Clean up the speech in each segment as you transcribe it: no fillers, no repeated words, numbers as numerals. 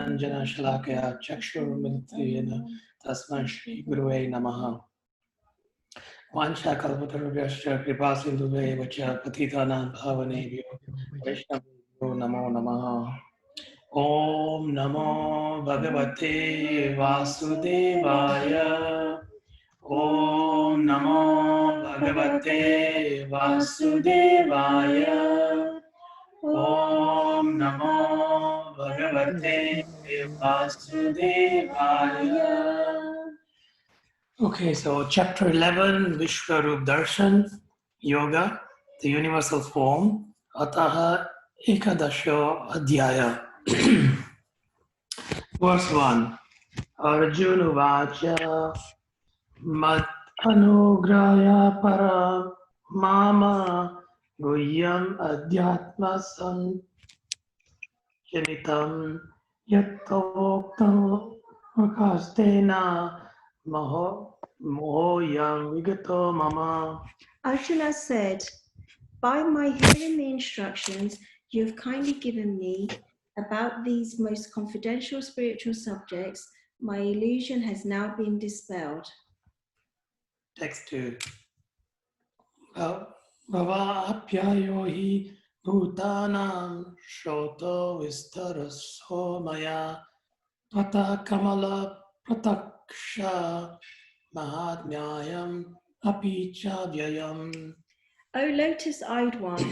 Anjana Shalakaya Chakshurmilitayena Tasman Shri Gurue Namaha Vansha Kalpatarubhyascha Kripa Sindhube Vacha Patitana Bhavanebhyo Vaishnavyo Namo Namaha Om Namo Bhagavate Vasudevaya Om Namo Bhagavate Vasudevaya Om Namo Bhagavate Vasudevaya. Okay, so chapter 11, Vishwarup Darshan, Yoga, the universal form, Ataha Ekadasho Adhyaya. Verse 1. Arjuna Vacha Mad Anugraya Para Mama Guhyam Adhyatma Sanchinitam Yattavoktam Makastena Mohoyam Vigato Mama. Arjuna said, by my hearing the instructions you have kindly given me about these most confidential spiritual subjects, my illusion has now been dispelled. Text 2. Bhavaapyayo hi bhutanam shoto vistaraso maya tata kamala prataksha mahatmyayam apicha vyayam. O lotus-eyed one,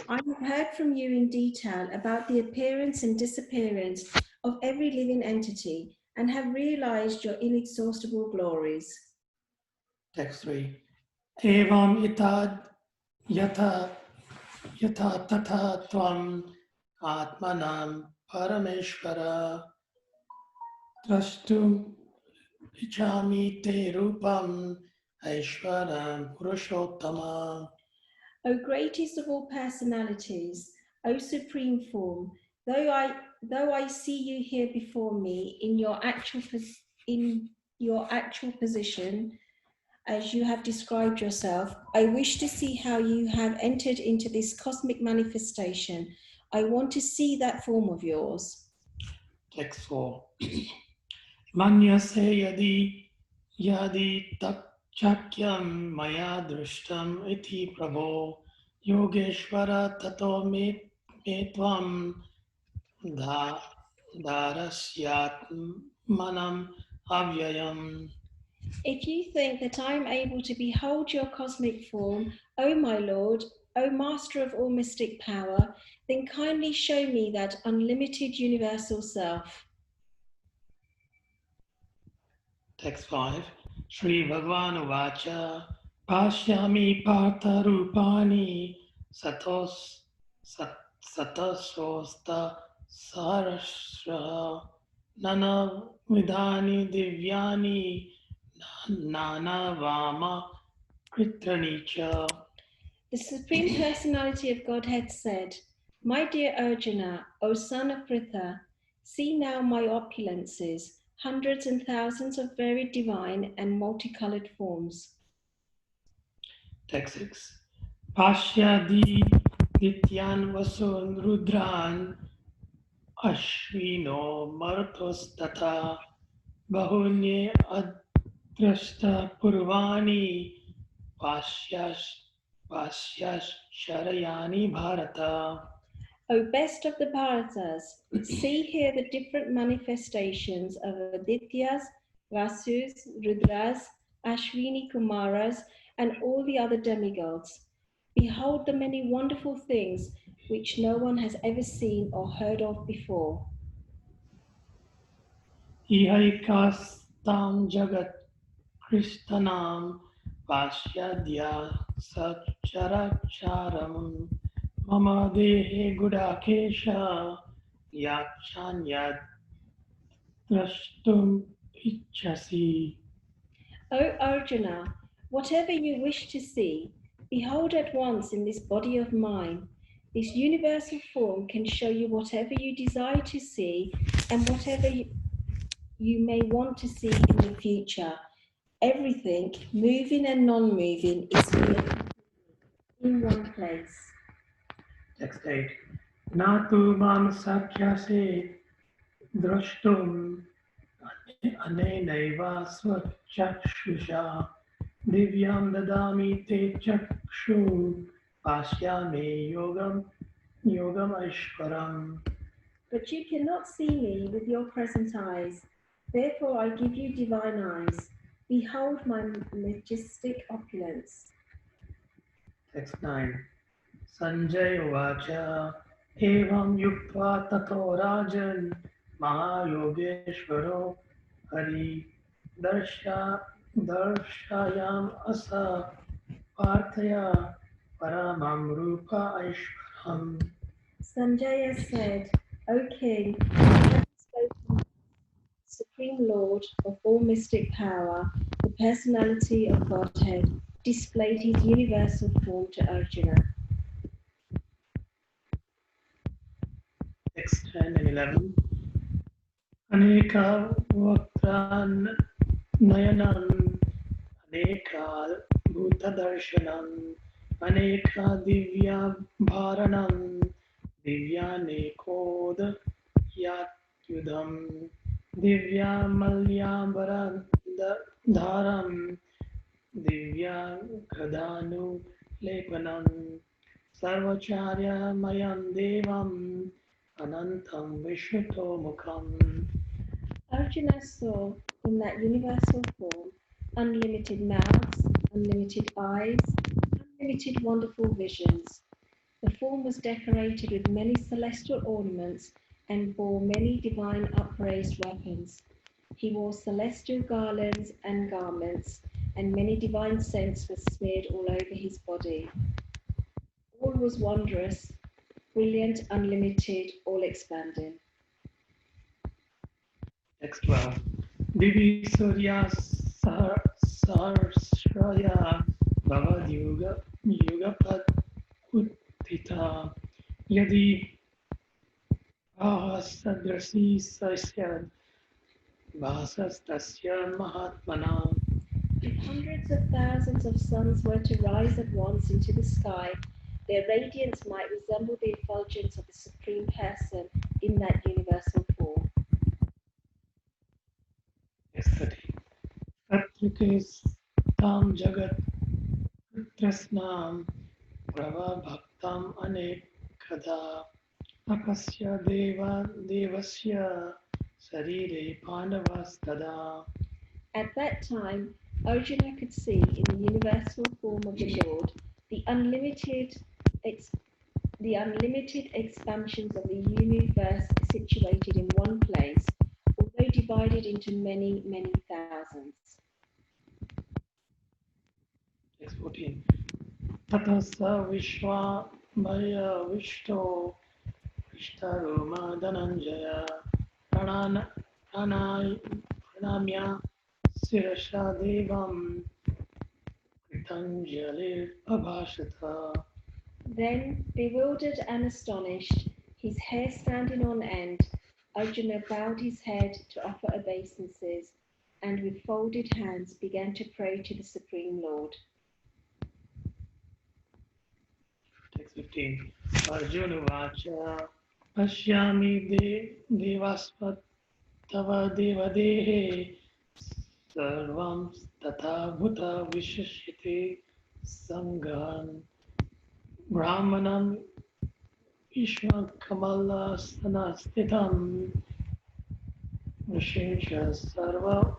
I have heard from you in detail about the appearance and disappearance of every living entity and have realized your inexhaustible glories. Text 3. Evam itad yata tata tvam atmanam parameshvara drashtum ichami te rupam aishvaram purushottama. O greatest of all personalities, O supreme form, though I see you here before me in your actual position, as you have described yourself, I wish to see how you have entered into this cosmic manifestation. I want to see that form of yours. Text 4. Manyase yadi tak chakyam maya drishtam iti prabho yogeshvara tato me tvam darasyatmanam avyayam. If you think that I am able to behold your cosmic form, O my Lord, O Master of all mystic power, then kindly show me that unlimited universal self. Text 5. Sri Bhagavan Uvacha Pashyami Partha Rupani Satasosta Sarasra Nana Vidani Divyani Nana Vama Kritranicha. The Supreme Personality of Godhead said, my dear Arjuna, O son of Pritha, see now my opulences, hundreds and thousands of very divine and multicolored forms. Text 6. Pashyadi Dityan Vasun Rudran Ashvino Maratos Tata Bahunye Adrashta Purvani Pasyash Sharayani Bharata. O best of the Bharatas, see here the different manifestations of Adityas, Vasus, Rudras, Ashwini Kumaras, and all the other demigods. Behold the many wonderful things which no one has ever seen or heard of before. Ihaikastam Jagat Krishtanam Pasyadya Sacharacharam Mama Dehe Gudakesha Yakshanyad Drashtum Ichasi. O Arjuna, whatever you wish to see, behold at once in this body of mine. This universal form can show you whatever you desire to see and whatever you may want to see in the future. Everything, moving and non-moving, is here in one place. Text 8. Natu mam sakyase Drashtum anenaiva swachakshusha divyam dadami te chakshu pashyame yogam aishwaram. But you cannot see me with your present eyes. Therefore I give you divine eyes. Behold my majestic opulence. Text 9. Sanjay Uvacha Evam Yuktva Tato Rajan Mahayogeshwaro Hari Darshayam Asa Parthaya Paramam Rupa Aishwaram. Sanjaya said, O king, having spoken, Supreme Lord of all mystic power, the personality of Godhead, displayed his universal form to Arjuna. Text 10 and 11. Aneka Vaktran Nayanam Aneka Bhutadarshanam Aneka Divya Bharanam Divyanekod Yatyudham Divya Malyambaram Dharam Divya Gadanu Lepanam Sarvacharya Mayam Devam Anantam Vishnuto Mukham. Arjuna saw in that universal form unlimited mouths, unlimited eyes, unlimited wonderful visions. The form was decorated with many celestial ornaments and bore many divine upraised weapons. He wore celestial garlands and garments, and many divine scents were smeared all over his body. All was wondrous, brilliant, unlimited, all expanding. Text 12. Divi Surya Sarsraya Bhavad Yugapad Uttita Yadi Ahasadrasi Sasya Vasastasya Mahatmana. If hundreds of thousands of suns were to rise at once into the sky, their radiance might resemble the effulgence of the Supreme Person in that universal form. Text 13. Satrikis Tam Jagat Trasnam Prava Bhaktam Anekada Akasya Devasya Sarire Pandavastada. At that time, Arjuna could see in the universal form of the Lord the unlimited expansions of the universe situated in one place, although divided into many, many thousands. Text 14. Tatasa Vishwa Bhaya Vishto Vishtaruma Dhananjaya Pranamya Sirasha Devam Kritanjalir Abhashata. Then, bewildered and astonished, his hair standing on end, Arjuna bowed his head to offer obeisances and with folded hands began to pray to the Supreme Lord. Text 15. Arjuna Vacha Pashyami Devaspat Tava Devadehe Sarvam Tatha Bhuta Vishashite Sanghan Brahmanam Ishwa Kamala Sanastitam Vishesha Sarva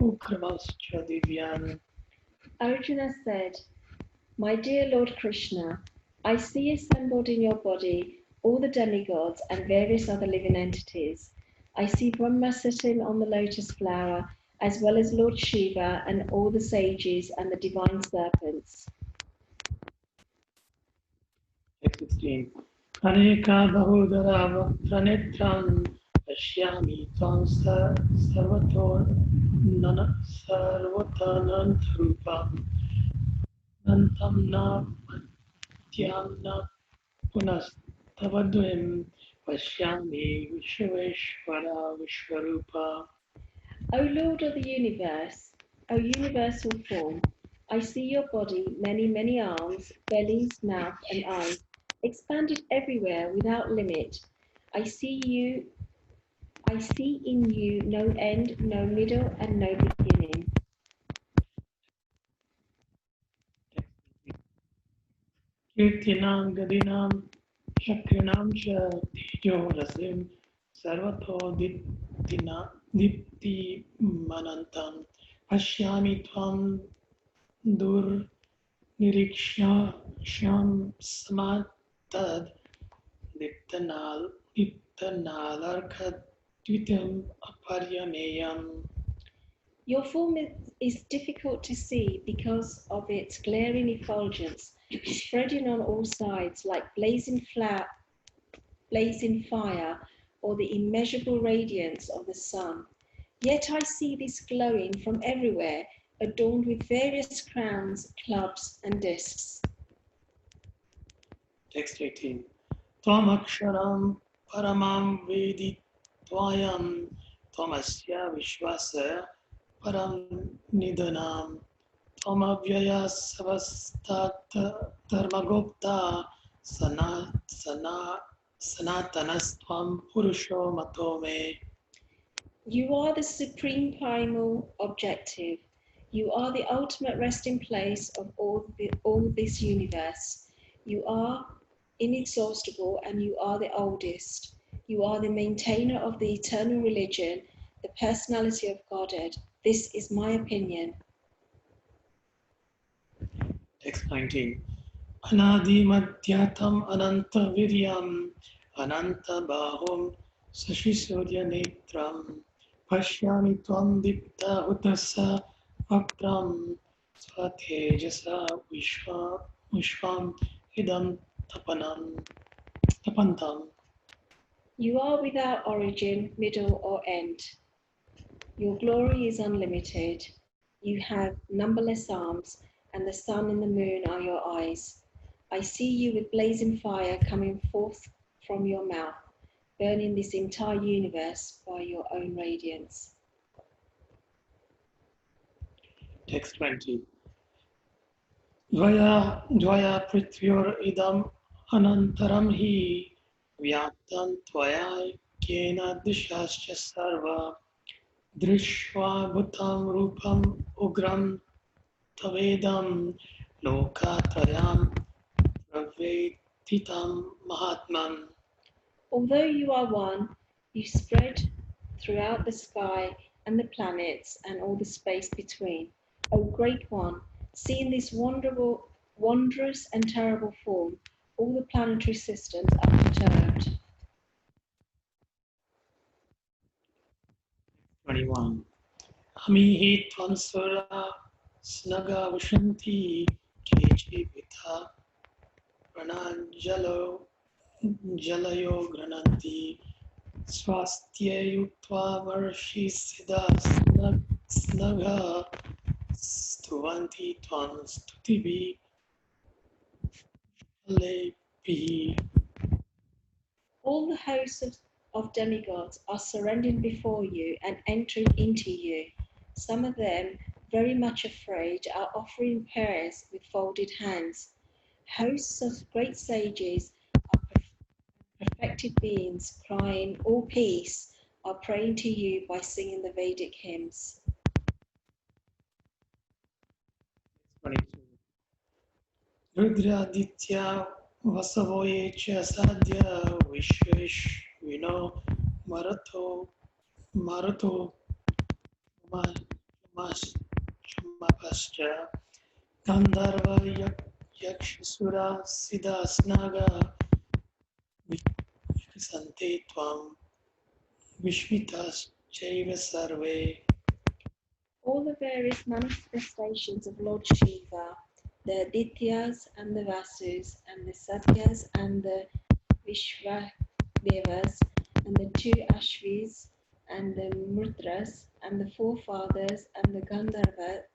Ugramascha Divyan. Arjuna said, My dear Lord Krishna, I see assembled in your body all the demigods and various other living entities. I see Brahma sitting on the lotus flower, as well as Lord Shiva and all the sages and the divine serpents. Text 16. Aneka Bahudara Vakranetram Pashyami Tvam Sarvatanantharupam Nantam Na Patyam Na Punastavaduim Pashyami Vishveshvara Vishvarupa. O Lord of the universe, O universal form, I see your body, many, many arms, bellies, mouth, and eyes, expanded everywhere without limit. I see you I see in you no end, no middle, and no beginning. Kirtinam Gadinam Shakrinam Cha Tejo Rasim Sarvato Dipti Manantam Pashyami Tvam Dur Niriksha Sham Samatad Diptanalarkha Dvitam Aparyameyam. Your form is difficult to see because of its glaring effulgence, spreading on all sides like blazing fire, or the immeasurable radiance of the sun. Yet I see this glowing from everywhere, adorned with various crowns, clubs, and discs. Text 18. Twamaksharam paramam vedi tvayam twamasya vishvasa param nidanam twamavyaya savastat dharmagopta sanatanastvam purusho matome. You are the supreme primal objective. You are the ultimate resting place of all this universe. You are inexhaustible and you are the oldest. You are the maintainer of the eternal religion, the personality of Godhead. This is my opinion. Text 19. Anadi madhyatam ananta viryam ananta bahum sashisurya netram pashyami tvam dipta utasa vakram svatejasa vishvam idam tapantam. You are without origin, middle, or end. Your glory is unlimited. You have numberless arms, and the sun and the moon are your eyes. I see you with blazing fire coming forth from your mouth, burning this entire universe by your own radiance. Text 20. Dvaya prithvyor idam anantaram hi vyaptam tvaya kena dishascha sarva drishva bhutam rupam ugram tavedam lokatrayam pravetitam mahatman. Although you are one, you spread throughout the sky and the planets and all the space between. O Great One, see in this wondrous and terrible form, all the planetary systems are perturbed. 21. Amihi tvam sura snaga vashanti kechi pitha pranajalo jalayo grananti swastye yutva varshi siddha snaga stuvanti tvam stutibi alepihi. All the hosts of demigods are surrendering before you and entering into you. Some of them, very much afraid, are offering prayers with folded hands. Hosts of great sages are perfected beings, crying, all peace, are praying to you by singing the Vedic hymns. 22. Rudraditya vasavoye cha sadhya vishveshvino marato chamapascha gandharva yakshasura siddha snaga vikasante tvam vishvitas chaiva sarve. All the various manifestations of Lord Shiva, the Dityas and the Vasus, and the Satyas and the Vishwadevas, and the two Ashvis, and the Mudras, and the forefathers, and the Gandharvas,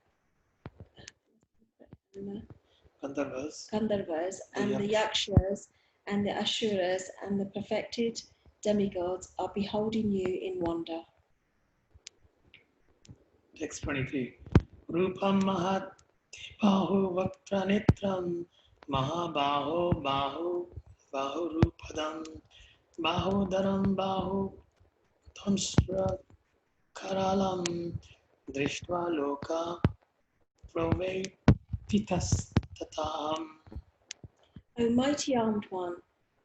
and the Yakshas, and the Asuras, and the perfected demigods are beholding you in wonder. Text 23. Rupam mahat bahu vakranetram mahabaho bahu rupadam bahudaram Tamsra Karalam Drishtva Loka Provetitas Tataham. O mighty armed one,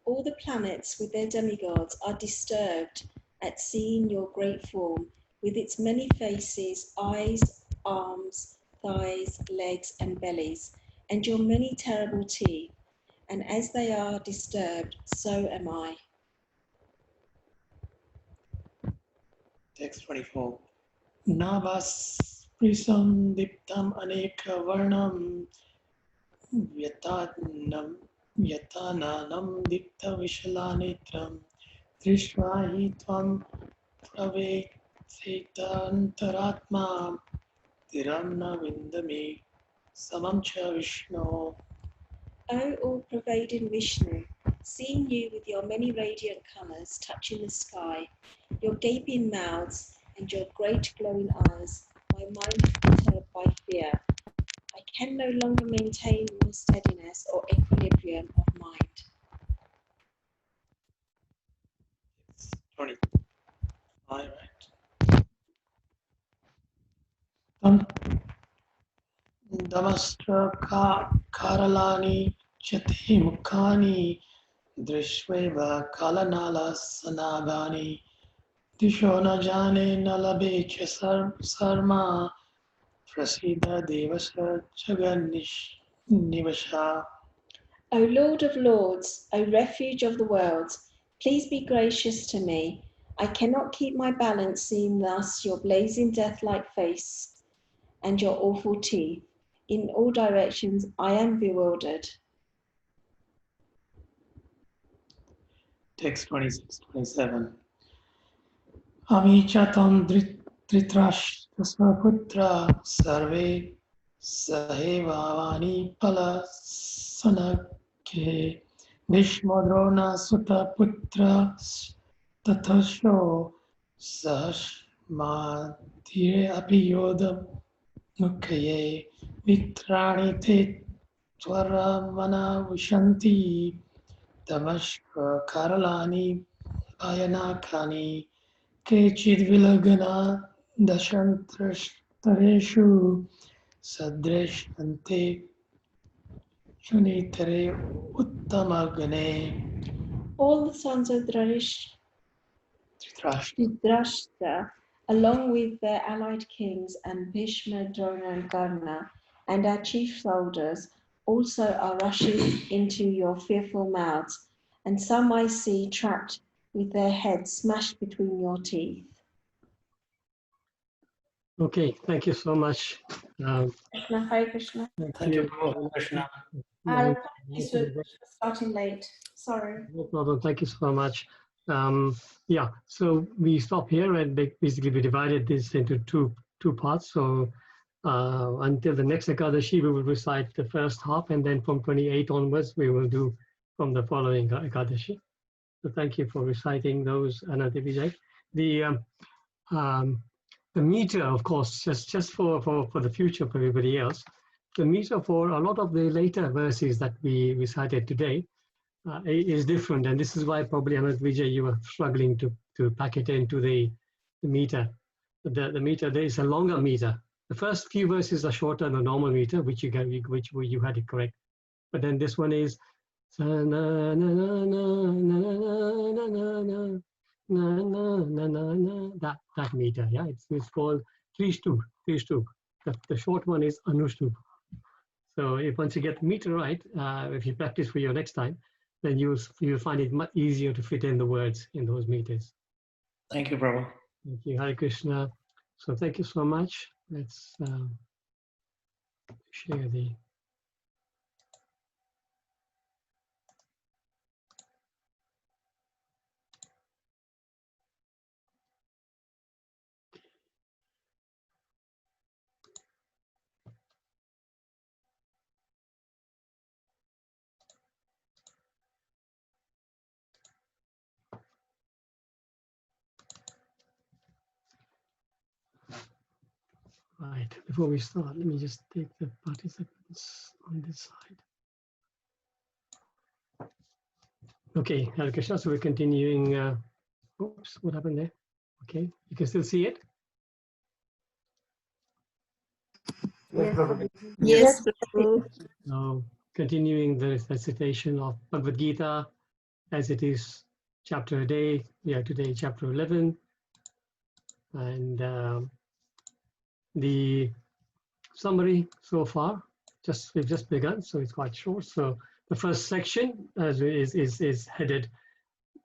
all the planets with their demigods are disturbed at seeing your great form, with its many faces, eyes, arms, thighs, legs, and bellies, and your many terrible teeth. And as they are disturbed, so am I. Text 24. Navas Prisam Diptam Aneka Varnam Vyatanam Vyatananam Dipta Vishalanetram Drishva hi tvam pravesetantaratma Tiramna Vindami Samam cha Vishnu. O all-pervading Vishnu, seeing you with your many radiant colours touching the sky, your gaping mouths and your great glowing eyes, my mind is perturbed by fear. I can no longer maintain more steadiness or equilibrium of mind. 20. All right. Damastra Karalani Chati Mukhani Drishveva Kalanala Sanagani Disho na jane na labe cha sarma Prasida Devasa Nivasha. O Lord of Lords, O refuge of the worlds, please be gracious to me. I cannot keep my balance seeing thus your blazing death-like face and your awful teeth. In all directions I am bewildered. Text 26-27. Amichatam Dhritarashtra Sarve Sahevavani Pala Sanakhe Bhishmadrona Sutta Putra Tathasho Sahasmadhire Apiyodam Mukhaye Vitrani Te Twaramana Vishanti Damashka Karalani Ayanakani Kechid Vilagana Dashantareshu Sadreshante Shunitere Uttamagane. All the sons of Dhritarashtra, along with their allied kings and Bhishma, Drona, and Karna, and our chief soldiers, also are rushing into your fearful mouths, and some I see trapped with their heads smashed between your teeth. Okay, thank you so much. Krishna, Hare Krishna. Thank you, Prabhu. Krishna. Apologies for starting late. Sorry. No problem. Thank you so much. Yeah, so we stop here and basically we divided this into two parts. So until the next Ekadashi, we will recite the first half, and then from 28 onwards, we will do from the following Ekadashi. So thank you for reciting those, Ananta Vijay. The meter, of course, just for the future for everybody else, the meter for a lot of the later verses that we recited today is different, and this is why probably Anant Vijay, you were struggling to pack it into the meter. The meter, there is a longer meter. The first few verses are shorter than the normal meter, which you had it correct. But then this one is that meter. Yeah, it's called Tristub. The short one is Anustub. So if once you get the meter right, if you practice for your next time, then you'll find it much easier to fit in the words in those meters. Thank you, Prabhu. Thank you, Hare Krishna. So thank you so much. Let's share the. Right, before we start, let me just take the participants on this side. Okay, Hare Krishna, so we're continuing. Oops, what happened there? Okay, you can still see it? Yes, Prabhupada. Yes, Prabhu. Now, continuing the recitation of Bhagavad Gita as it is chapter a day. We are today chapter 11. And the summary so far, we've just begun, so it's quite short. So the first section is headed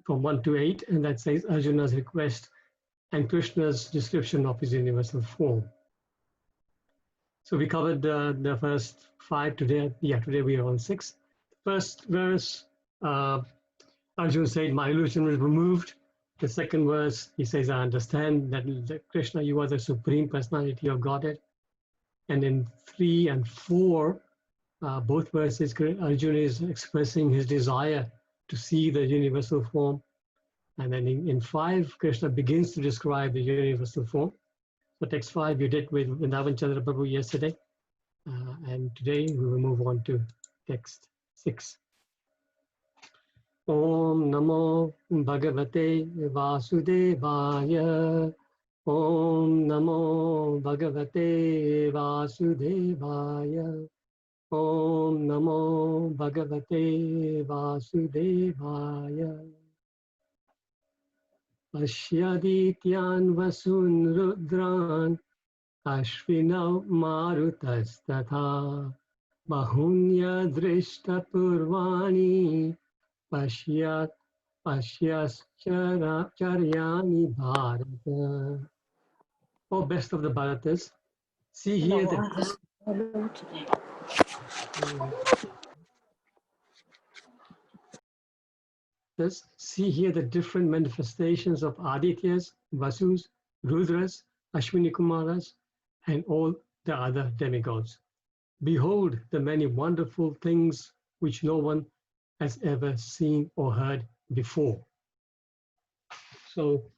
from 1 to 8, and that says Arjuna's request and Krishna's description of his universal form. So we covered the first 5 today. Yeah, today we are on 6. First verse, Arjuna said, my illusion was removed. The second verse, he says, I understand that Krishna, you are the supreme personality of Godhead. And in 3 and 4, both verses, Arjuna is expressing his desire to see the universal form. And then in 5, Krishna begins to describe the universal form. So text 5 you did with Vrindavan Chandra Prabhu yesterday. And today we will move on to text 6. Om Namo Bhagavate Vasudevaya. Om Namo Bhagavate Vasudevaya. Om Namo Bhagavate Vasudevaya. Ashyadityan Vasun Rudran Ashvinau Marutas-tatha Bahunya Drishta Purvani Pasyascharyaani Bharata. Oh, best of the Bharatas, see here the different manifestations of Adityas, Vasus, Rudras, Ashwini Kumaras, and all the other demigods. Behold the many wonderful things which no one has ever seen or heard before. So,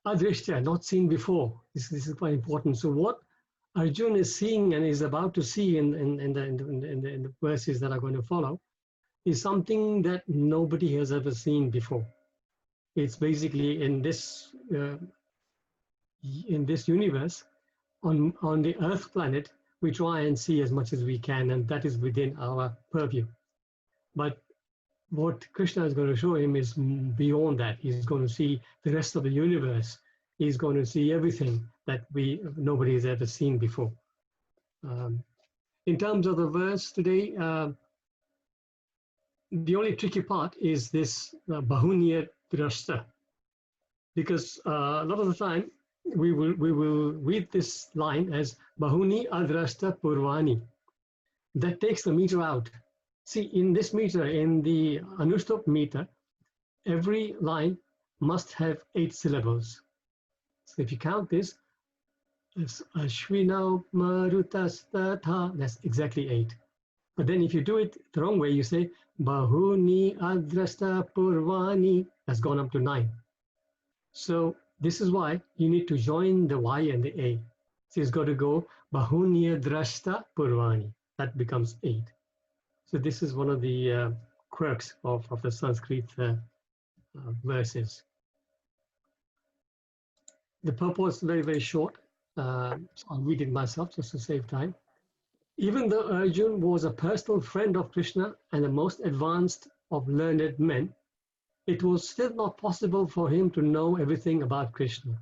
Adrishta, not seen before. This is quite important. So, what Arjuna is seeing and is about to see in the verses that are going to follow is something that nobody has ever seen before. It's basically in this universe, on the Earth planet, we try and see as much as we can, and that is within our purview. But what Krishna is going to show him is beyond that. He's going to see the rest of the universe. He's going to see everything that nobody has ever seen before. In terms of the verse today, the only tricky part is this Bahunya Drashta, because a lot of the time we will read this line as Bahuni Adrashta Purvani. That takes the meter out. See, in this meter, in the Anushtup meter, every line must have 8 syllables. So if you count this, it's Ashwinau Marutas-tatha, that's exactly 8. But then if you do it the wrong way, you say Bahuni Adrashta Purvani, that's gone up to 9. So this is why you need to join the Y and the A. So it's got to go Bahunya Drashta Purvani. That becomes 8. So this is one of the quirks of the Sanskrit verses. The purport is very, very short. So I'll read it myself just to save time. Even though Arjuna was a personal friend of Krishna and the most advanced of learned men, it was still not possible for him to know everything about Krishna.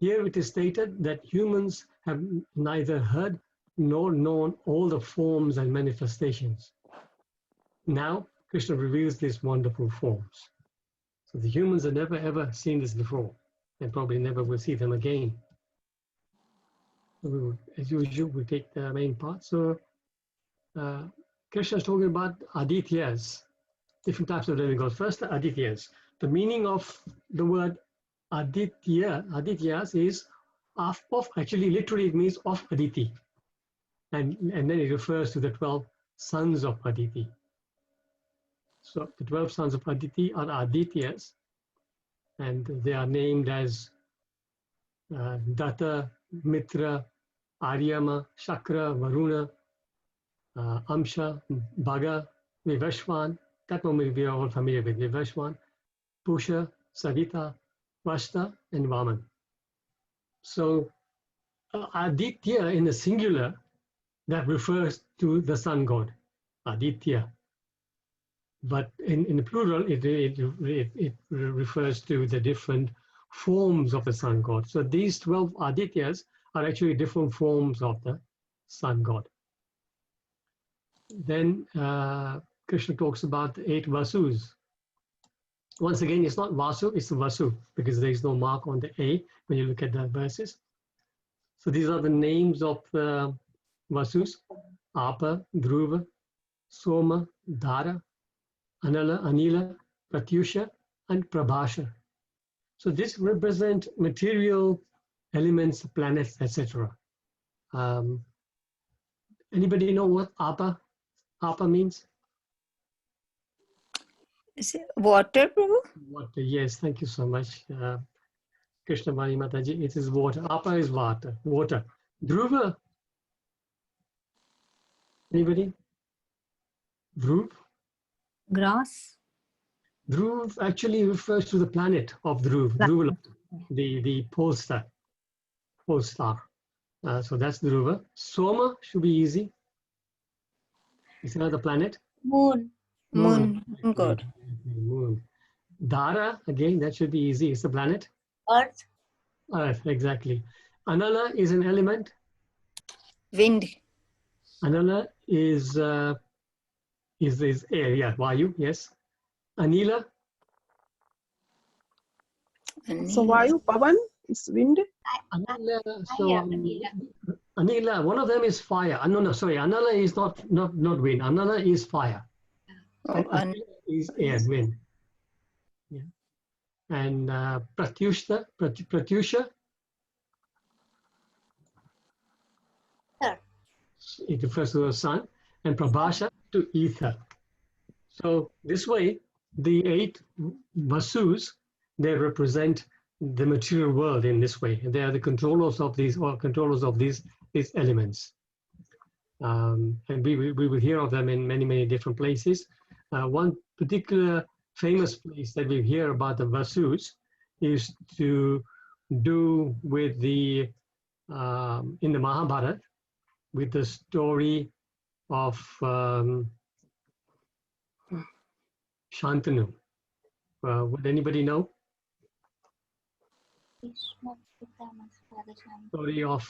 Here it is stated that humans have neither heard nor known all the forms and manifestations. Now, Krishna reveals these wonderful forms. So the humans have never ever seen this before, and probably never will see them again. So we will, as usual, we take the main part. So Krishna is talking about Adityas, different types of demigods. First, the Adityas. The meaning of the word Adityas is of, actually literally it means of Aditi. And then it refers to the 12 sons of Aditi. So the 12 sons of Aditi are Adityas, and they are named as Datta, Mitra, Aryama, Shakra, Varuna, Amsha, Bhaga, Vivashwan. That one we are all familiar with. Vivashwan, Pusha, Savita, Vashta, and Vaman. So Aditya in the singular, that refers to the sun god, Aditya. But in the plural, it refers to the different forms of the sun god. So these 12 Adityas are actually different forms of the sun god. Then Krishna talks about the 8 Vasus. Once again, it's not Vasu, it's Vasu, because there is no mark on the A when you look at the verses. So these are the names of Vasus: Apa, Dhruva, Soma, Dara, Anila, Pratyusha, and Prabhasha. So this represent material elements, planets, etc. Anybody know what Apa means? Is it water, Prabhu? Water. Yes, thank you so much, Krishna Bani Mataji. It is water. Apa is water. Water. Dhruva. Anybody? Dhruv? Grass. Dhruv actually refers to the planet of Dhruv. Dhruva, the pole star. So that's Dhruva. Soma should be easy. It's another planet. Moon. Moon. God. Moon. Dara, again, that should be easy. It's a planet. Earth. Earth, exactly. Anala is an element. Wind. Anala is air, yeah, Vayu, yes. Anila. So Vayu, Pavan is wind. Anila, so Anila, one of them is fire. No, sorry, Anala is not wind. Anala is fire. And Anila is air, wind. Yeah. And Pratyusha, it refers to the sun, and Prabhasha to ether. So this way, the 8 Vasus, they represent the material world in this way. They are the controllers of these elements. And we will hear of them in many different places. One particular famous place that we hear about the Vasus is to do with the in the Mahabharata, with the story of Shantanu. Would anybody know? Story of,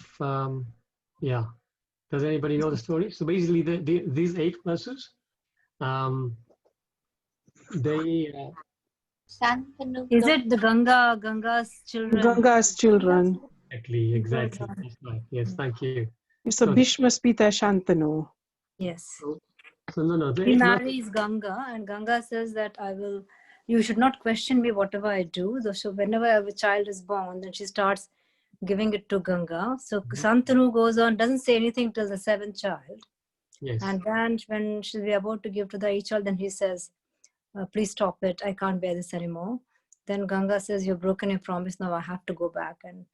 yeah. Does anybody know the story? So basically, these 8 verses, they... Is it the Ganga's children? Ganga's children. Exactly. That's right. Yes, thank you. So Bhishma's Pita Shantanu. Yes. So no, He marries Ganga, and Ganga says that you should not question me whatever I do. So whenever a child is born, then she starts giving it to Ganga. So Shantanu goes on, doesn't say anything till the 7th child. Yes. And then when she'll be about to give to the 8th child, then he says, please stop it. I can't bear this anymore. Then Ganga says, you've broken your promise. Now I have to go back. And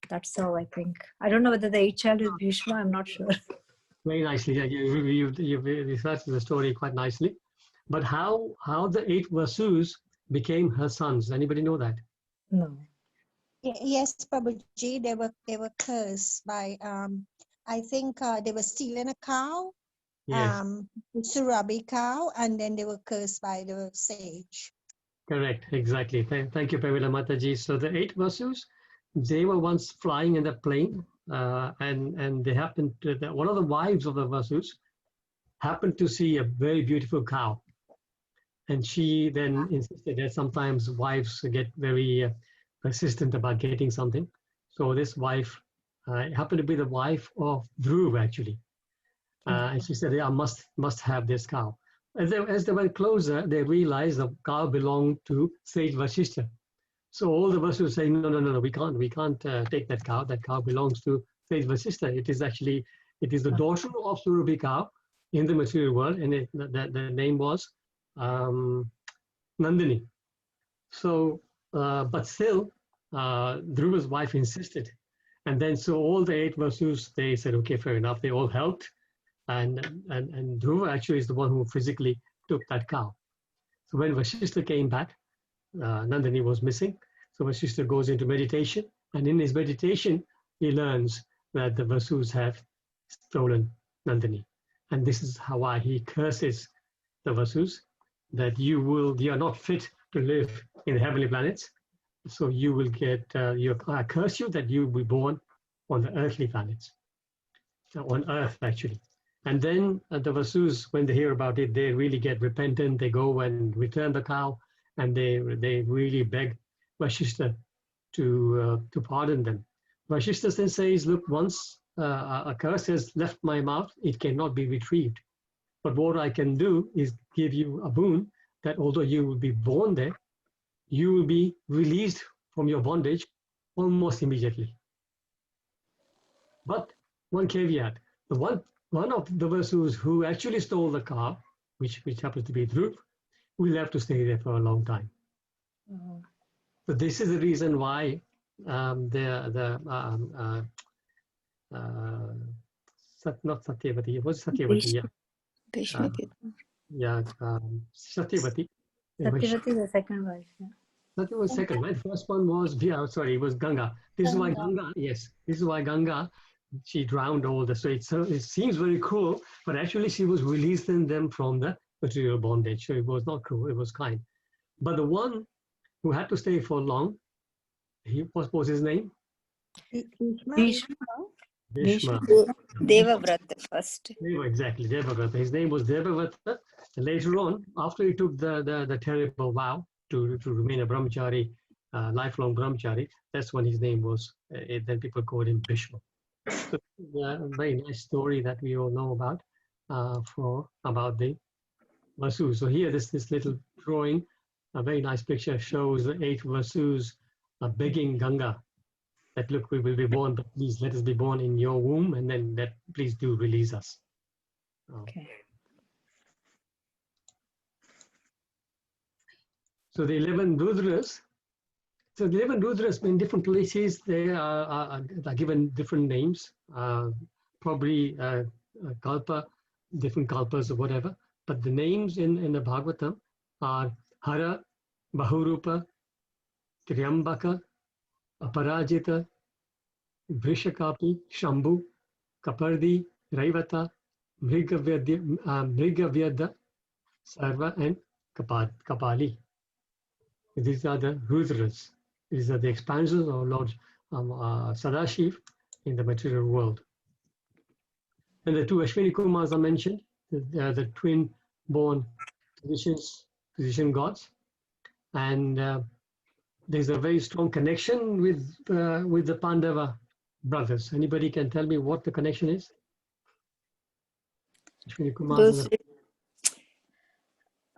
that's how I think. I don't know whether the 8th child is Bhishma. I'm not sure. Very nicely. Yeah, you've researched the story quite nicely. But how the 8 Vasus became her sons? Anybody know that? No. Yes, Prabhuji, they were cursed by I think they were stealing a cow, Yes. Surabi cow, and then they were cursed by the sage. Correct, exactly. Thank you, Pavila Mataji. So the 8 Vasus, they were once flying in the plane, and they happened to, one of the wives of the Vasus happened to see a very beautiful cow. And she then insisted that sometimes wives get very persistent about getting something. So this wife happened to be the wife of Dhruv, actually. And she said, yeah, I must have this cow. As they went closer, they realized the cow belonged to Sage Vashishta. So all the Vasus were saying, no, we can't take that cow. That cow belongs to Sage Vashishta. It is the daughter of Surabhi cow in the material world, and the name was Nandini. So, but still, Dhruva's wife insisted. And then so all the 8 Vasus, they said, okay, fair enough. They all helped. And Dhruva actually is the one who physically took that cow. So when Vashishta came back, Nandini was missing. So Vasishtha goes into meditation, and in his meditation, he learns that the Vasus have stolen Nandini. And this is why he curses the Vasus, that you are not fit to live in the heavenly planets. So you will get, I curse you that you will be born on the earthly planets, on earth actually. And then the Vasus, when they hear about it, they really get repentant. They go and return the cow, and they really beg Vasishtha to pardon them. Vasishtha then says, look, once a curse has left my mouth, it cannot be retrieved. But what I can do is give you a boon that although you will be born there, you will be released from your bondage almost immediately. But one caveat, one of the Vasus who actually stole the cow, which happens to be Dhruv, will have to stay there for a long time. Mhm. So this is the reason why not Satyavati, it was Satyavati, Satyavati. Satyavati is the second wife. Yeah. That was second, right? First one was, it was Ganga. This is why Ganga, yes, this is why Ganga, she drowned all the, so it seems very cruel, but actually she was releasing them from the material bondage. So it was not cruel, it was kind. But the one who had to stay for long, what was his name? Bhishma. Bhishma. Devavrata first. Exactly, Devavrata. His name was Devavrata. And later on, after he took the terrible vow to remain a brahmachari, lifelong brahmachari, that's when his name was, then people called him Bhishma. So, a very nice story that we all know about, about the Vasus. So here, this little drawing, a very nice picture, shows the 8 Vasus begging Ganga that, look, we will be born, but please let us be born in your womb, and then that please do release us. Okay. So the 11 Rudras, in different places, they are given different names, probably kalpa, different kalpas or whatever, but the names in the Bhagavatam are Hara, Bahurupa, Triambaka, Aparajita, Vrishakapi, Shambhu, Kapardi, Raivata, Mrigavyada, Sarva, and Kapali. These are the Rudras. These are the expansions of Lord Sadashiv in the material world. And the 2 Ashwini Kumars are mentioned, the twin-born physician gods. And there's a very strong connection with the Pandava brothers. Anybody can tell me what the connection is? Ashwini Kumars. Those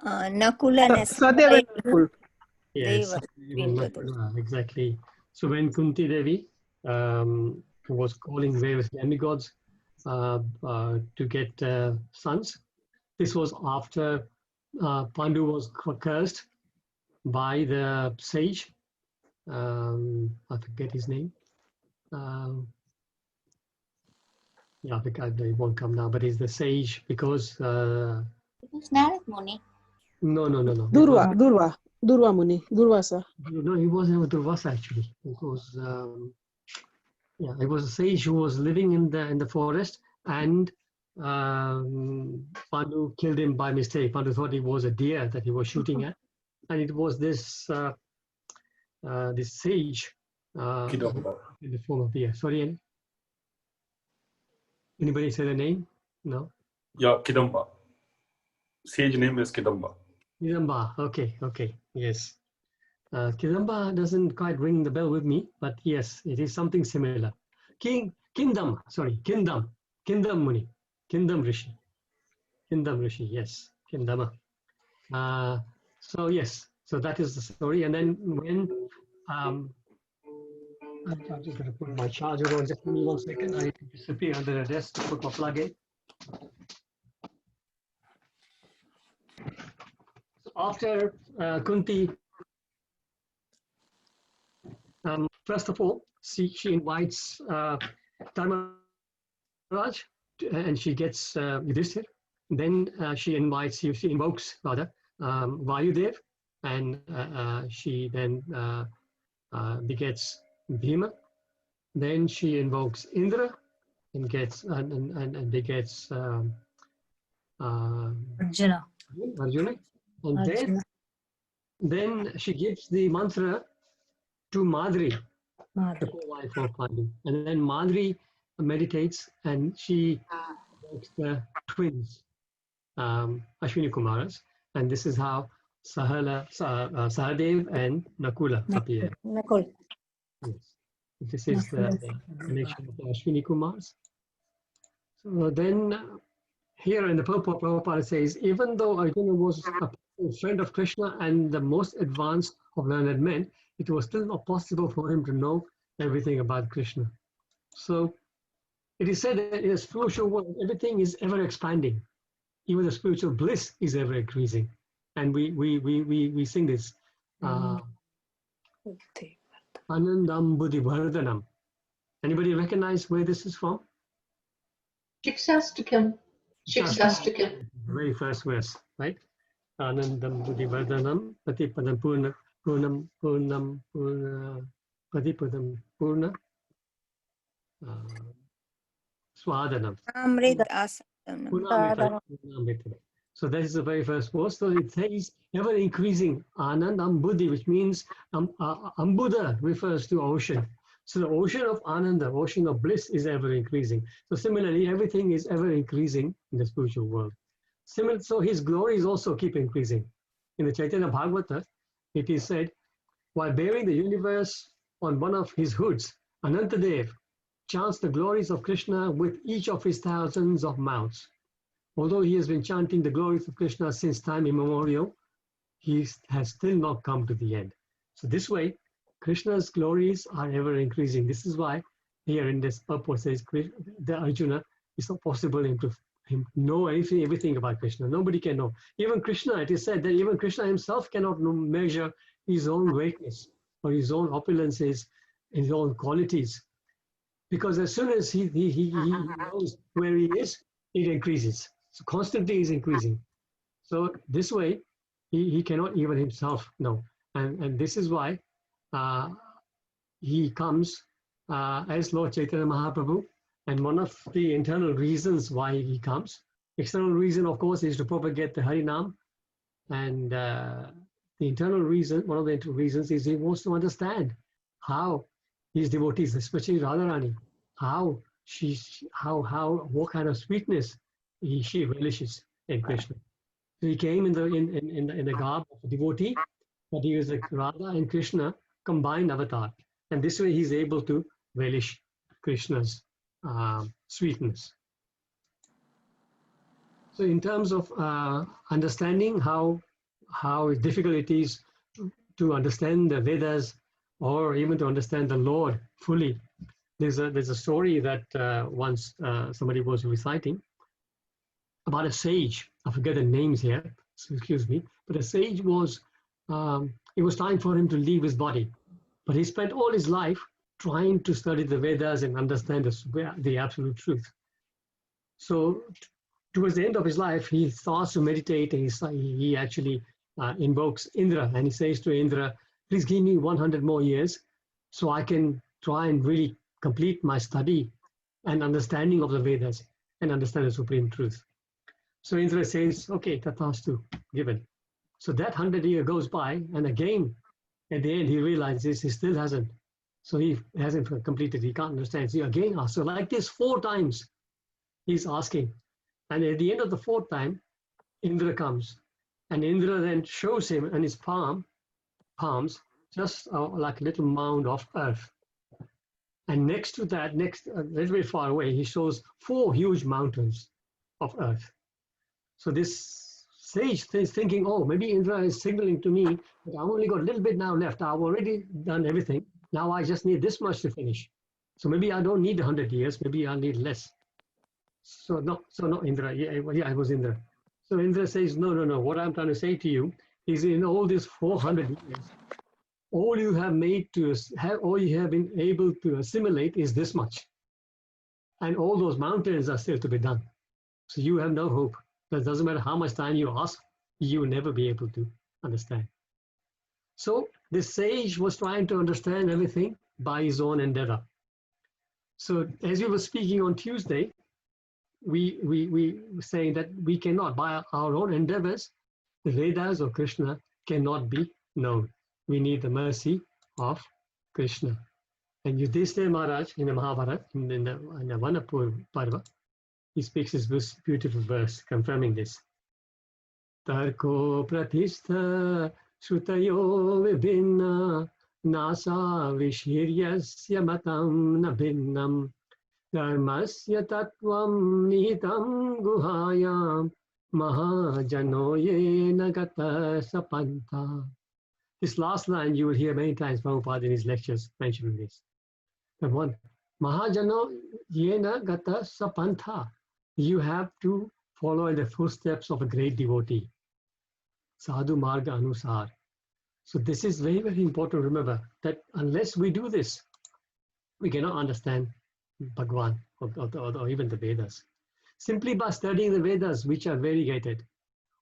Nakula and Sadhya Sahadeva, Yes, they were brothers. exactly. So when Kunti Devi was calling various demigods to get sons, this was after Pandu was cursed by the sage. I forget his name. Yeah, it won't come now, but he's the sage because. It was Narad Muni. No. Durva Muni, Durvasa. No, he wasn't Durvasa actually. It was it was a sage who was living in the forest, and Pandu killed him by mistake. Pandu thought it was a deer that he was shooting at, and it was this this sage in the form of deer. Sorry, anybody say the name? No. Yeah, Kidamba. Sage name is Kidamba. Kidamba. Okay. Yes. Kidamba doesn't quite ring the bell with me, but yes, it is something similar. Kindam Muni, Kindam Rishi, yes, Kindama. So yes, so that is the story. And then when I'm just going to put my charger on. Just give me 1 second. I disappear under the desk to put my plug in. After Kunti, first of all, she invites Dharmaraj, and she gets Yudhishthir. Then she invokes rather Vayudev, and she then begets Bhima. Then she invokes Indra and gets and begets Arjuna. Arjuna. And Arjuna. then she gives the mantra to Madri, the Madhuri. co-wife of Pandu. And then Madri meditates and she invokes the twins, Ashwini Kumaras. And this is how Sahadev and Nakula appear. Nakul. Yes. This is the connection of the Ashwini Kumars. So then here in the purport, Prabhupada says, even though Arjuna was a friend of Krishna and the most advanced of learned men, it was still not possible for him to know everything about Krishna. So it is said that in the spiritual world, everything is ever expanding. Even the spiritual bliss is ever increasing. And we sing this. Anandam Buddhi Vardhanam. Anybody recognize where this is from? Shikshastakam. Shikshastakam. Very first verse, right? Anandam Buddhi Vardhanam, Patipadam Purna, Purnam, Purnam, Purna, Patipadam Purna, Swadanam. Amrit asadanam. Punamrita. So that is the very first verse. So it says ever increasing Anandam Buddhi, which means Ambuddha refers to ocean. So the ocean of Ananda, ocean of bliss is ever increasing. So similarly, everything is ever increasing in the spiritual world. So his glories also keep increasing. In the Chaitanya Bhagavata, it is said, while bearing the universe on one of his hoods, Anantadev chants the glories of Krishna with each of his thousands of mouths. Although he has been chanting the glories of Krishna since time immemorial, he has still not come to the end. So this way, Krishna's glories are ever increasing. This is why here in this purport says the Arjuna, it's not possible him to know everything about Krishna. Nobody can know. Even Krishna, it is said that even Krishna himself cannot measure his own greatness or his own opulences, his own qualities. Because as soon as he knows where he is, it increases. So constantly is increasing. So this way, he cannot even himself know. And this is why he comes as Lord Chaitanya Mahaprabhu. And one of the internal reasons why he comes, external reason, of course, is to propagate the Harinam. And the internal reason, one of the internal reasons is he wants to understand how his devotees, especially Radharani, what kind of sweetness she relishes in Krishna. So he came in the garb of a devotee, but he was like Radha and Krishna combined avatar. And this way he's able to relish Krishna's sweetness. So in terms of understanding how difficult it is to understand the Vedas or even to understand the Lord fully, there's a story that once somebody was reciting about a sage. I forget the names here, so excuse me, but a sage was, it was time for him to leave his body, but he spent all his life trying to study the Vedas and understand the absolute truth. So towards the end of his life, he starts to meditate, and he actually invokes Indra, and he says to Indra, please give me 100 more years so I can try and really complete my study and understanding of the Vedas and understand the supreme truth. So Indra says, okay, tathastu, given. So that 100 years goes by, and again, at the end, he realizes he still hasn't. So he hasn't completed, he can't understand. So he again asks. So like this 4 times, he's asking. And at the end of the 4th time, Indra comes. And Indra then shows him in his palms, just like a little mound of earth. And next to that, a little bit far away, he shows 4 huge mountains of earth. So this sage is thinking, oh, maybe Indra is signaling to me that I've only got a little bit now left. I've already done everything. Now I just need this much to finish. So maybe I don't need 100 years. Maybe I'll need less. So no, Indra. Yeah, it was Indra. So Indra says, no. What I'm trying to say to you is, in all these 400 years, all you have been able to assimilate is this much. And all those mountains are still to be done. So you have no hope. It doesn't matter how much time you ask, you will never be able to understand. So This sage was trying to understand everything by his own endeavor. So as we were speaking on Tuesday, we were saying that we cannot, by our own endeavors, the Vedas or Krishna cannot be known. We need the mercy of Krishna. And Yudhishthira Maharaj in the Mahabharata, in the Vanapur Parva, he speaks this beautiful verse confirming this. Tarko pratistha shrutayo vibhinna nasa vishiryasya matam na bhinnam dharmasya tattvam nihitam guhayam mahajano yena gata sapanta. This last line you will hear many times Prabhupada in his lectures mentioning this. The one, Mahajano yena gata sapanta. You have to follow in the footsteps of a great devotee. Sadhu Marga Anusar. So this is very, very important to remember that unless we do this, we cannot understand Bhagwan or even the Vedas. Simply by studying the Vedas, which are variegated,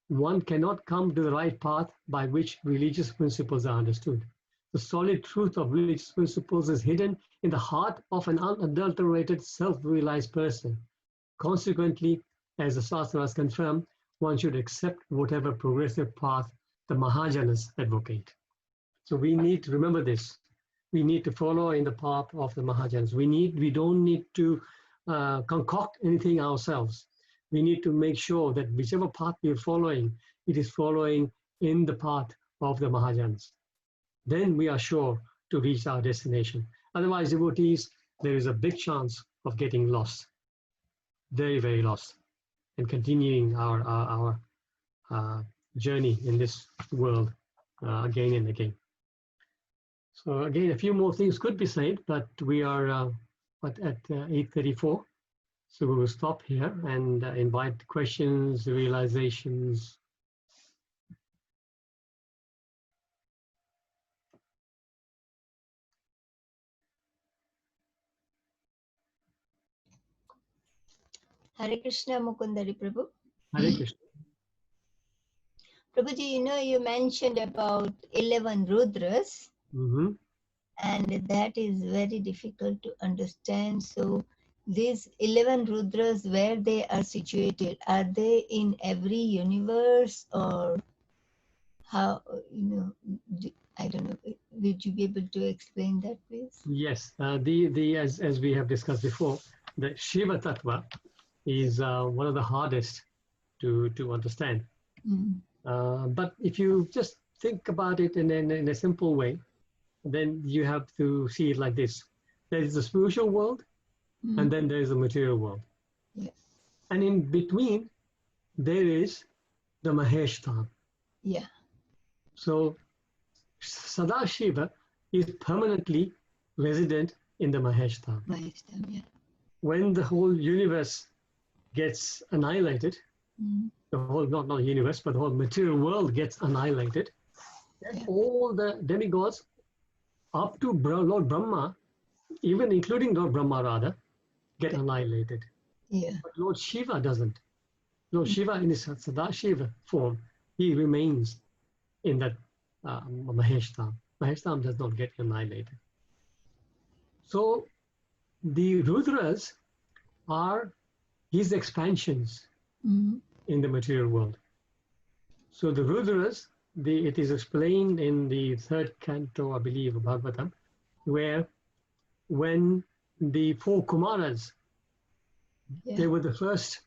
one cannot come to the right path by which religious principles are understood. The solid truth of religious principles is hidden in the heart of an unadulterated, self-realized person. Consequently, as the Shastras confirm, one should accept whatever progressive path the Mahajanas advocate. So we need to remember this. We need to follow in the path of the Mahajanas. We don't need to concoct anything ourselves. We need to make sure that whichever path we are following, it is following in the path of the Mahajanas. Then we are sure to reach our destination. Otherwise, devotees, there is a big chance of getting lost. Very, very lost. And continuing our journey in this world again and again. So again, a few more things could be said, but we are at 8:34. So we will stop here and invite questions, realizations. Hare Krishna Mukundari Prabhu. Hare Krishna. Prabhuji, you mentioned about 11 Rudras, and that is very difficult to understand. So these 11 Rudras, where they are situated, are they in every universe, or how, I don't know. Would you be able to explain that, please? Yes, as we have discussed before, the Shiva Tattva is one of the hardest to understand. But if you just think about it in a simple way, then you have to see it like this. There is the spiritual world, and then there is the material world. Yes. And in between, there is the Maheshtam. Yeah. So Sadashiva is permanently resident in the Maheshtam. Maheshtam, yeah. When the whole universe gets annihilated, the whole, not universe, but the whole material world gets annihilated, then all the demigods up to Lord Brahma, even including Lord Brahma rather, get annihilated. Yeah. But Lord Shiva doesn't. Lord Shiva in his Sadashiva form, he remains in that Maheshtam. Maheshtam does not get annihilated. So the Rudras are his expansions in the material world. So the Rudras, it is explained in the 3rd canto, I believe, of Bhagavatam, where when the 4 Kumaras, they were the first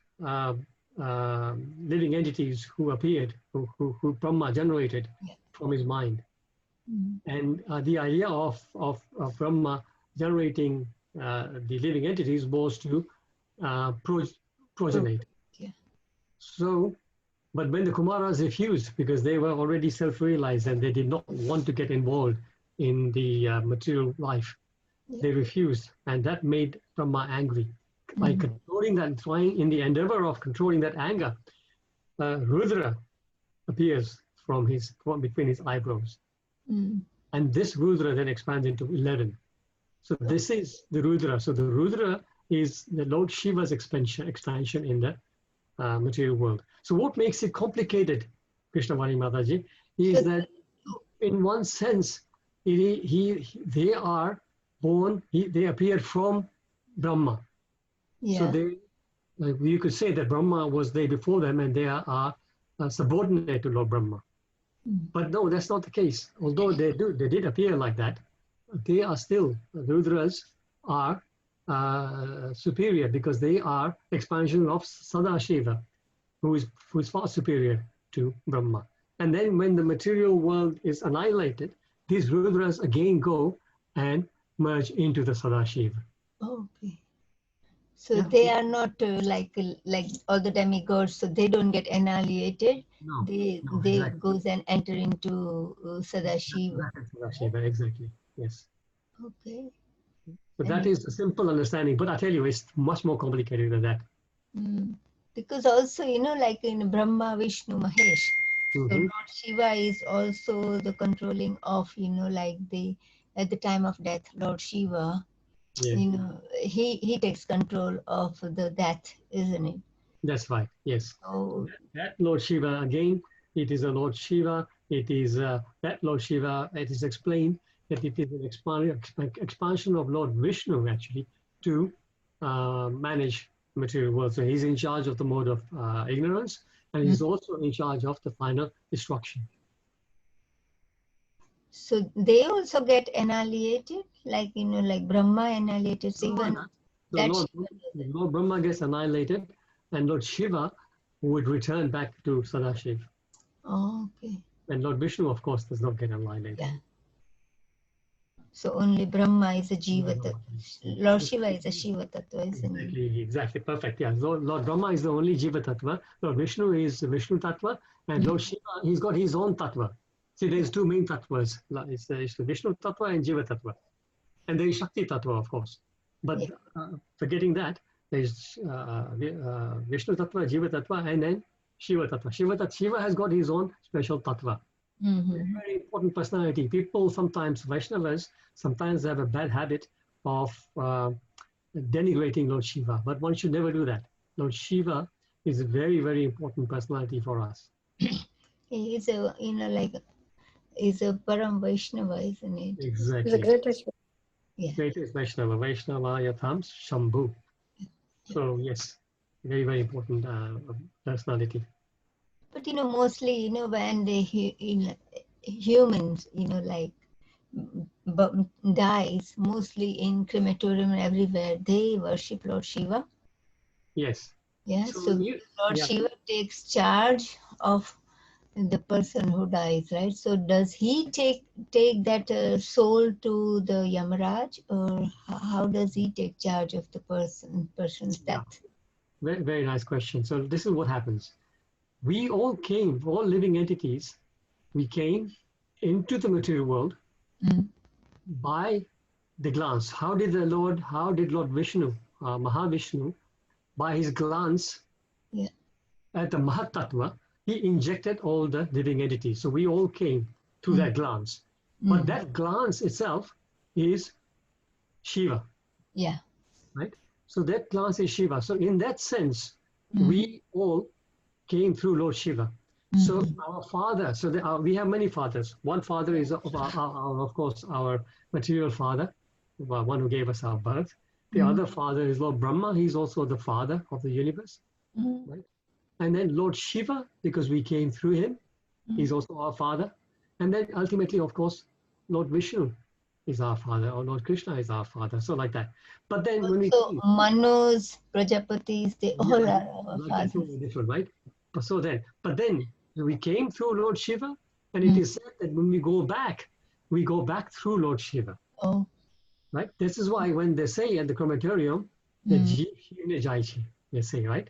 living entities who appeared, who Brahma generated from his mind. And the idea of Brahma generating the living entities was to progenate. So, but when the Kumaras refused, because they were already self-realized and they did not want to get involved in the material life, they refused, and that made Brahma angry. By controlling that, trying in the endeavor of controlling that anger, Rudra appears from between his eyebrows. And this Rudra then expands into 11. So this is the Rudra. So the Rudra is the Lord Shiva's expansion in the material world. So what makes it complicated, Krishnavani Mataji, is that in one sense, they are born, they appear from Brahma. Yeah. So they, you could say that Brahma was there before them and they are subordinate to Lord Brahma. But no, that's not the case. Although they did appear like that, they are still, the Rudras are superior because they are expansion of Sadashiva, who is far superior to Brahma. And then when the material world is annihilated, these Rudras again go and merge into the Sadashiva. Okay. So they are not like all the demigods, so they don't get annihilated. No, They exactly. goes and enter into Sadashiva. Sadashiva, exactly. Yes. Okay. So that is a simple understanding, but I tell you, it's much more complicated than that. Because also, like in Brahma, Vishnu, Mahesh, so Lord Shiva is also the controlling of, like at the time of death, Lord Shiva, he takes control of the death, isn't it? That's right, yes. Oh. That Lord Shiva, again, it is a Lord Shiva, it is that Lord Shiva, it is explained that it is an expansion of Lord Vishnu, actually, to manage material world. So he's in charge of the mode of ignorance, and he's also in charge of the final destruction. So they also get annihilated, like like Brahma annihilated Shiva. So Lord Brahma gets annihilated, and Lord Shiva would return back to Sadashiv. Oh, okay. And Lord Vishnu, of course, does not get annihilated. Yeah. So only Brahma is a Jiva Tattva. Lord Shiva is a Shiva Tattva, isn't it? Exactly, perfect. Yeah, Lord Brahma is the only Jiva Tattva. Lord Vishnu is the Vishnu Tattva, and Lord Shiva, he's got his own Tattva. See, there's two main Tattvas. It's the Vishnu Tattva and Jiva Tattva. And there is Shakti Tattva, of course. But forgetting that, there's Vishnu Tattva, Jiva Tattva, and then Shiva Tattva. Shiva has got his own special Tattva. Very important personality. People sometimes, Vaishnavas, sometimes have a bad habit of denigrating Lord Shiva, but one should never do that. Lord Shiva is a very, very important personality for us. He is a, is a Param Vaishnava, isn't it? Exactly. He's the greatest. Yeah. Greatest Vaishnava, Vaishnava Yatham Shambhu. So yes, very, very important personality. But mostly, when the humans, like dies, mostly in crematorium and everywhere, they worship Lord Shiva. Yes. Yeah. So Lord Shiva takes charge of the person who dies, right? So does he take that soul to the Yamaraj, or how does he take charge of the person's death? Very, very nice question. So this is what happens. We all came, all living entities, we came into the material world by the glance. How did Lord Vishnu, Mahavishnu, by his glance at the Mahat Tattva, he injected all the living entities. So we all came through that glance. But that glance itself is Shiva. Yeah. Right? So that glance is Shiva. So in that sense, we all came through Lord Shiva. So our father, we have many fathers. One father is, of course, our material father, one who gave us our birth. The other father is Lord Brahma. He's also the father of the universe. Right? And then Lord Shiva, because we came through him, he's also our father. And then ultimately, of course, Lord Vishnu is our father, or Lord Krishna is our father. So like that. But then when we Manus, Prajapatis, they all are our fathers. That's different, right? But then we came through Lord Shiva, and it is said that when we go back through Lord Shiva. Oh. Right? This is why when they say at the crematorium, the they say, right?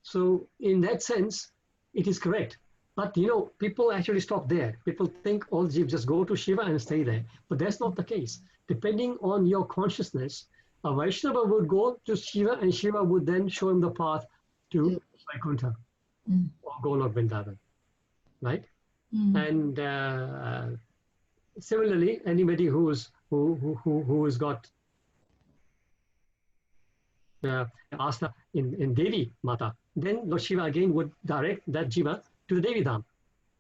So in that sense, it is correct. But people actually stop there. People think all jeeves just go to Shiva and stay there. But that's not the case. Depending on your consciousness, a Vaishnava would go to Shiva, and Shiva would then show him the path to Vaikuntha or Golok Vrindavan. Right? And similarly, anybody who has got asana in Devi Mata, then Lord Shiva again would direct that jiva to the Devi Dham.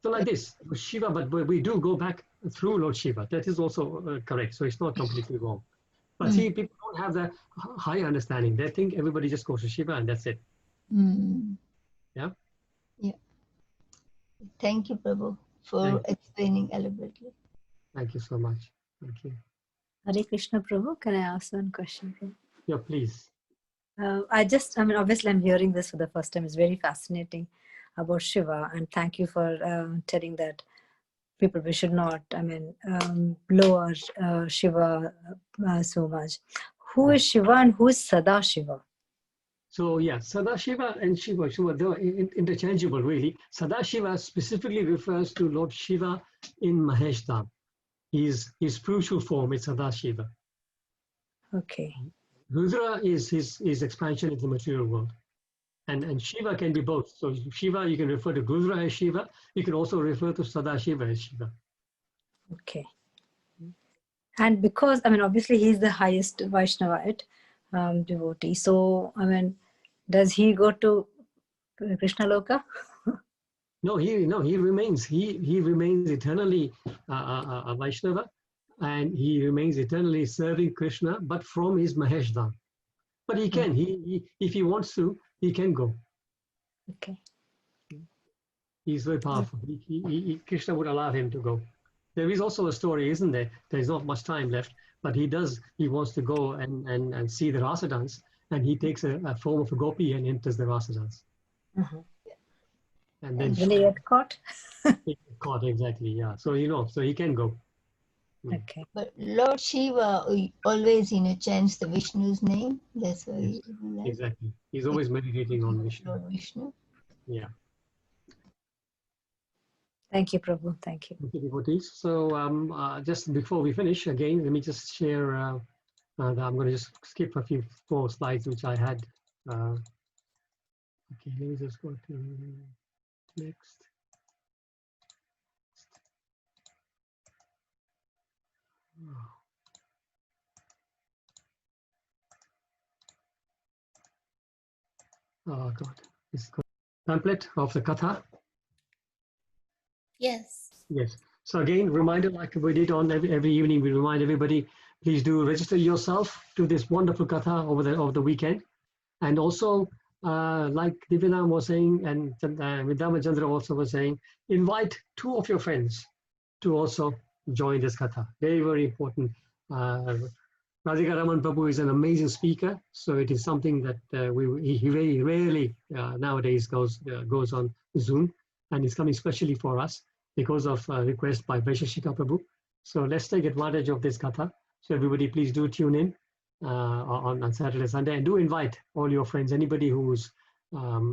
So like this, Shiva, but we do go back through Lord Shiva. That is also correct. So it's not completely wrong. But see, people don't have the high understanding. They think everybody just goes to Shiva and that's it. Yeah. Yeah. Thank you, Prabhu, for explaining elaborately. Thank you so much. Thank you. Hare Krishna, Prabhu. Can I ask one question, Prabhu? Yeah, please. I mean, obviously I'm hearing this for the first time. It's very fascinating about Shiva. And thank you for telling that people, we should not, I mean, lower Shiva so much. Who is Shiva and who is Sada Shiva? So yeah, Sadashiva and Shiva, they're interchangeable really. Sadashiva specifically refers to Lord Shiva in Maheshtam. His spiritual form is Sadashiva. Okay. Rudra is his expansion into the material world. And Shiva can be both. So Shiva, you can refer to Rudra as Shiva. You can also refer to Sadashiva as Shiva. Okay. And because, I mean, obviously he's the highest Vaishnavite devotee. So, I mean, does he go to Krishna Loka? No, he remains. He remains eternally a Vaishnava, and he remains eternally serving Krishna, but from his Maheshdhan. But he can. He if he wants to, he can go. Okay. He's very powerful. Krishna would allow him to go. There is also a story, isn't there? There's not much time left, but he wants to go and see the Rasa dance, and he takes a form of a gopi and enters the Rasa dance. And then will he get caught? Caught, exactly, yeah. So so he can go. Okay. But Lord Shiva always, chants the Vishnu's name. That's why. Yes, exactly. He's always meditating on Vishnu. Lord Vishnu. Yeah. Thank you, Prabhu. Thank you. Thank you, devotees. So just before we finish, again, let me just share. I'm going to just skip a few more slides which I had. Okay, let me just go to next. Oh God, this is pamphlet of the Katha. Yes. Yes. So again, reminder like we did on every evening, we remind everybody, please do register yourself to this wonderful Katha over the weekend. And also, like Divyanam was saying, and Vidama Chandra also was saying, invite 2 of your friends to also join this Katha. Very, very important. Radhika Raman Prabhu is an amazing speaker, so it is something that he very rarely nowadays goes on Zoom, and it's coming specially for us because of request by Vaisheshika Prabhu. So let's take advantage of this Katha. So everybody please do tune in on Saturday, Sunday, and do invite all your friends, anybody who's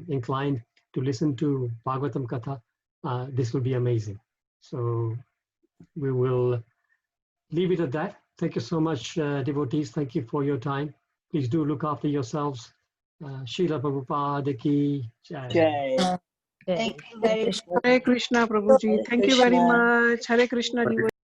inclined to listen to Bhagavatam Katha. This will be amazing. So we will leave it at that. Thank you so much, devotees. Thank you for your time. Please do look after yourselves. Srila Prabhupada ki jai. Thank you very much. Hare Krishna, Prabhuji. Thank you very much. Hare Krishna, devotees.